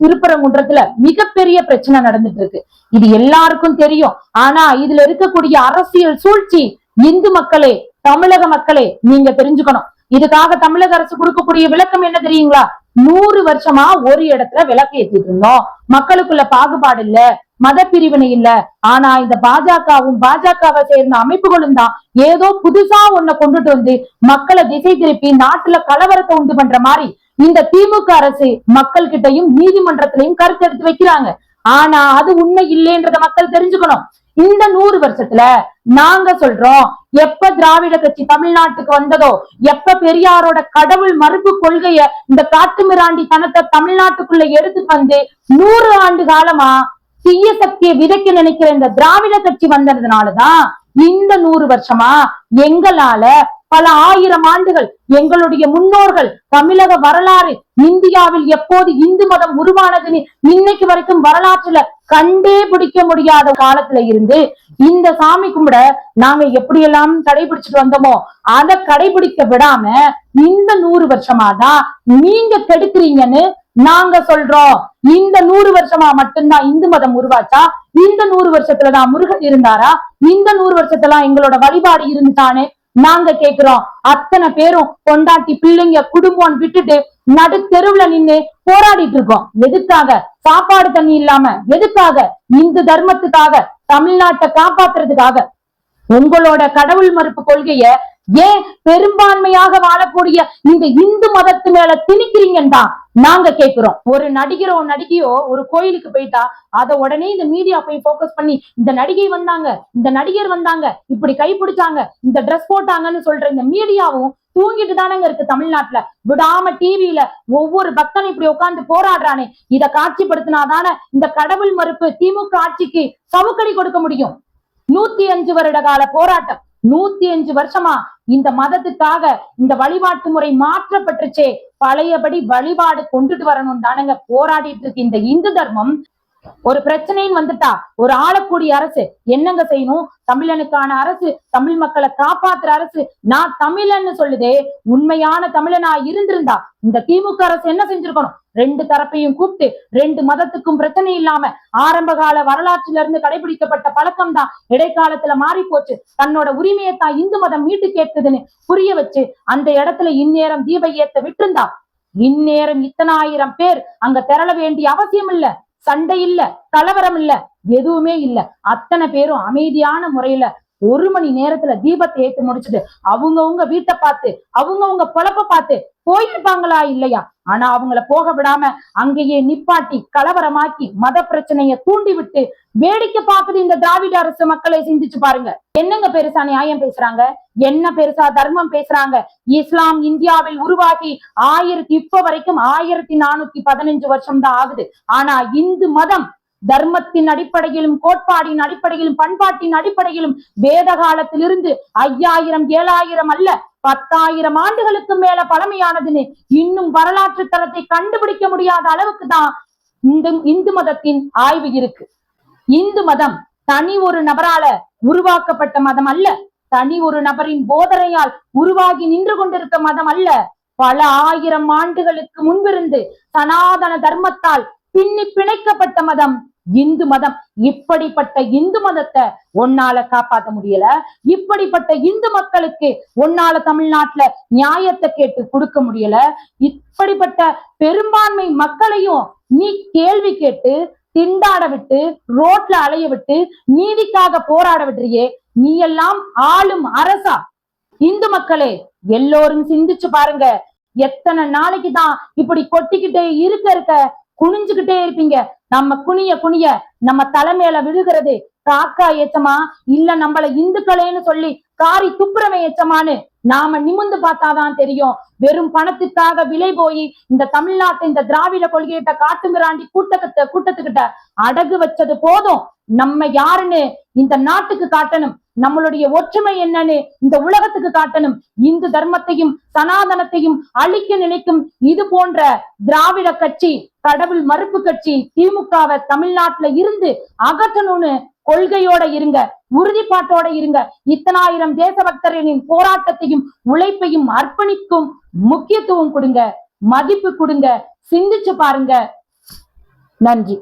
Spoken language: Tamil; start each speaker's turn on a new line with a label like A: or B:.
A: திருப்பரங்குன்றத்துல மிகப்பெரிய பிரச்சனை நடந்துட்டு இருக்கு. இது எல்லாருக்கும் தெரியும். ஆனா இதுல இருக்கக்கூடிய அரசியல் சூழ்ச்சி இந்து மக்களே, தமிழக மக்களே நீங்க தெரிஞ்சுக்கணும். இதுக்காக தமிழக அரசு கொடுக்கக்கூடிய விளக்கம் என்ன தெரியுங்களா? 100 வருஷமா ஒரு இடத்துல விளக்கு ஏத்திட்டு இருந்தோம், மக்களுக்குள்ள பாகுபாடு இல்ல, மத பிரிவினை இல்ல. ஆனா இந்த பாஜகவும் பாஜகவை சேர்ந்த அமைப்புகளும் தான் ஏதோ புதுசா ஒன்ன கொண்டுட்டு வந்து மக்களை திசை திருப்பி நாட்டுல கலவரத்தை உண்டு பண்ற மாதிரி இந்த திமுக அரசு மக்கள் கிட்டையும் நீதிமன்றத்திலையும் கருத்து எடுத்து வைக்கிறாங்க. ஆனா அது உண்மை இல்லைன்றத மக்கள் தெரிஞ்சுக்கணும். இந்த 100 வருஷத்துல நாங்க சொல்றோம், எப்ப திராவிட கட்சி தமிழ்நாட்டுக்கு வந்ததோ, எப்ப பெரியாரோட கடவுள் மறுப்பு கொள்கைய இந்த காட்டுமிராண்டி தனத்தை தமிழ்நாட்டுக்குள்ள எடுத்துட்டு வந்து 100 ஆண்டு காலமா தீய சக்தியை விதைக்க நினைக்கிற இந்த திராவிட கட்சி வந்ததுனாலதான் இந்த 100 வருஷமா எங்களால பல ஆயிரம் ஆண்டுகள் எங்களுடைய முன்னோர்கள் தமிழக வரலாறு, இந்தியாவில் எப்போது இந்து மதம் உருவானதுன்னு இன்னைக்கு வரைக்கும் வரலாற்றுல கண்டே பிடிக்க முடியாத காலத்துல இருந்து இந்த சாமி கும்பிட நாங்க எப்படியெல்லாம் கடைபிடிச்சிட்டு வந்தோமோ அதை கடைபிடிக்க விடாம இந்த 100 வருஷமாதான் நீங்க கெடுக்கிறீங்கன்னு நாங்க சொல்றோம். இந்த 100 வருஷமா மட்டும்தான் இந்து மதம் உருவாச்சா? இந்த 100 வருஷத்துலதான் முருகன் இருந்தாரா? இந்த 100 வருஷத்துலாம் எங்களோட வழிபாடு இருந்துட்டானே நாங்க கேக்குறோம். அத்தனை பேரும் கொண்டாட்டி பிள்ளைங்க குடும்பம் விட்டுட்டு நடு தெருவுல நின்னு போராடிட்டு இருக்கோம். எதுக்காக? சாப்பாடு தண்ணி இல்லாம. எதுக்காக? இந்து தர்மத்துக்காக, தமிழ்நாட்டை காப்பாத்துறதுக்காக. உங்களோட கடவுள் மறுப்பு கொள்கைய ஏன் பெரும்பான்மையாக வாழக்கூடிய இந்த இந்து மதத்து மேல திணிக்கிறீங்கன்னு நாங்க கேக்குறோம். ஒரு நடிகரோ நடிகையோ ஒரு கோயிலுக்கு போயிட்டா அத உடனே இந்த மீடியா போய் போக்கஸ் பண்ணி இந்த நடிகை வந்தாங்க, இந்த நடிகர் வந்தாங்க, இப்படி கைப்பிடிச்சாங்க, இந்த ட்ரெஸ் போட்டாங்கன்னு சொல்ற இந்த மீடியாவும் தூங்கிட்டு தானங்க இருக்கு தமிழ்நாட்டுல. விடாம டிவியில ஒவ்வொரு பக்தன் இப்படி உட்கார்ந்து போராடுறானே, இத காட்சிப்படுத்தினாதானே இந்த கடவுள் மறுப்பு திமுக ஆட்சிக்கு சவுக்கடி கொடுக்க முடியும். 105 வருட கால போராட்டம், 105 வருஷமா இந்த மதத்துக்காக இந்த வழிபாட்டு முறை மாற்றப்பட்டுச்சே, பழையபடி வழிபாடு கொண்டுட்டு வரணும் தானங்க போராடிட்டு இருக்கு இந்த இந்து தர்மம். ஒரு பிரச்சனைன்னு வந்துட்டா ஒரு ஆளக்கூடிய அரசு என்னங்க செய்யணும்? தமிழனுக்கான அரசு, தமிழ் மக்களை காப்பாத்துற அரசு, நான் தமிழன்னு சொல்லுதே. உண்மையான தமிழனா இருந்திருந்தா இந்த திமுக அரசு என்ன செஞ்சிருக்கணும்? 2 தரப்பையும் கூப்பிட்டு 2 மதத்துக்கும் பிரச்சனை இல்லாம ஆரம்ப கால வரலாற்றுல இருந்து கடைபிடிக்கப்பட்ட பழக்கம் தான் இடைக்காலத்துல மாறி போச்சு, தன்னோட உரிமையை தான் இந்து மதம் மீட்டு கேட்குதுன்னு புரிய வச்சு அந்த இடத்துல இந்நேரம் தீப ஏத்த விட்டுருந்தா இந்நேரம் இத்தனை ஆயிரம் பேர் அங்க திரள வேண்டிய அவசியம் இல்ல. சண்டை இல்ல, கலவரம் இல்ல, எதுவுமே இல்ல. அத்தனை பேரும் அமைதியான முறையில 1 மணி நேரத்துல தீபத்தை ஏத்து முடிச்சுட்டு அவங்கவுங்க வீட்டை பார்த்து அவங்கவுங்க பொழப்ப பார்த்து போயிருப்பாங்களா இல்லையா? ஆனா அவங்கள போக விடாம அங்கேயே நிப்பாட்டி கலவரமாக்கி மத பிரச்சனைய தூண்டி விட்டு வேடிக்கை பார்க்குது இந்த திராவிட அரசு. மக்களை சிந்திச்சு பாருங்க. என்னங்க பெருசா நியாயம் பேசுறாங்க? என்ன பெருசா தர்மம் பேசுறாங்க? இஸ்லாம் இந்தியாவில் உருவாகி இப்ப வரைக்கும் 1415 வருஷம் தான் ஆகுது. ஆனா இந்து மதம் தர்மத்தின் அடிப்படையிலும் கோட்பாடின் அடிப்படையிலும் பண்பாட்டின் அடிப்படையிலும் வேத காலத்திலிருந்து 5000 7000 அல்ல 10,000 ஆண்டுகளுக்கு மேல பழமையானதுன்னு இன்னும் வரலாற்று தளத்தை கண்டுபிடிக்க முடியாத அளவுக்கு தான் இந்த இந்து மதத்தின் ஆய்வு இருக்கு. இந்து மதம் தனி ஒரு நபரால உருவாக்கப்பட்ட மதம் அல்ல, தனி ஒரு நபரின் போதனையால் உருவாகி நின்று கொண்டிருக்க மதம் அல்ல. பல 1000 ஆண்டுகளுக்கு முன்பிருந்து சனாதன தர்மத்தால் பின்னி பிணைக்கப்பட்ட மதம் இந்து மதம். இப்படிப்பட்ட இந்து மதத்தை ஒன்னால காப்பாற்ற முடியல, இப்படிப்பட்ட இந்து மக்களுக்கு ஒன்னால தமிழ்நாட்டுல நியாயத்தை கேட்டு கொடுக்க முடியல. இப்படிப்பட்ட பெரும்பான்மை மக்களையும் நீ கேள்வி கேட்டு திண்டாட விட்டு ரோட்ல அலைய விட்டு நீதிக்காக போராட விட்டுறியே, நீ எல்லாம் ஆளும் அரசா? இந்து மக்களே எல்லோரும் சிந்திச்சு பாருங்க. எத்தனை நாளைக்கு தான் இப்படி கொட்டிக்கிட்டே இருக்க குனிஞ்சுக்கிட்டே இருப்பீங்க? நம்ம குனிய குனிய நம்ம தலைமையில விழுகிறது காக்கா ஏச்சமா இல்ல நம்மள இந்துக்களேன்னு சொல்லி காரி துப்புரமை ஏச்சமான்னு நாம நிமிந்து பார்த்தாதான் தெரியும். வெறும் பணத்துக்காக விலை போய் இந்த தமிழ்நாட்டை இந்த திராவிட கொள்கையிட்ட காட்டுமிராண்டி கூட்டத்துக்கிட்ட அடகு வச்சது போதும். நம்ம யாருன்னு இந்த நாட்டுக்கு காட்டணும், நம்மளுடைய ஒற்றுமை என்னன்னு இந்த உலகத்துக்கு காட்டணும். இந்து தர்மத்தையும் சனாதனத்தையும் அழிக்க நினைக்கும் இது போன்ற திராவிட கட்சி, கடவுள் மறுப்பு கட்சி திமுகவை தமிழ்நாட்டுல இருந்து அகற்றணும்னு கொள்கையோட இருங்க, உறுதிப்பாட்டோட இருங்க. இத்தனாயிரம் தேசபக்தர்களின் போராட்டத்தையும் உழைப்பையும் அர்ப்பணிக்கும் முக்கியத்துவம் கொடுங்க, மதிப்பு கொடுங்க. சிந்திச்சு பாருங்க. நன்றி.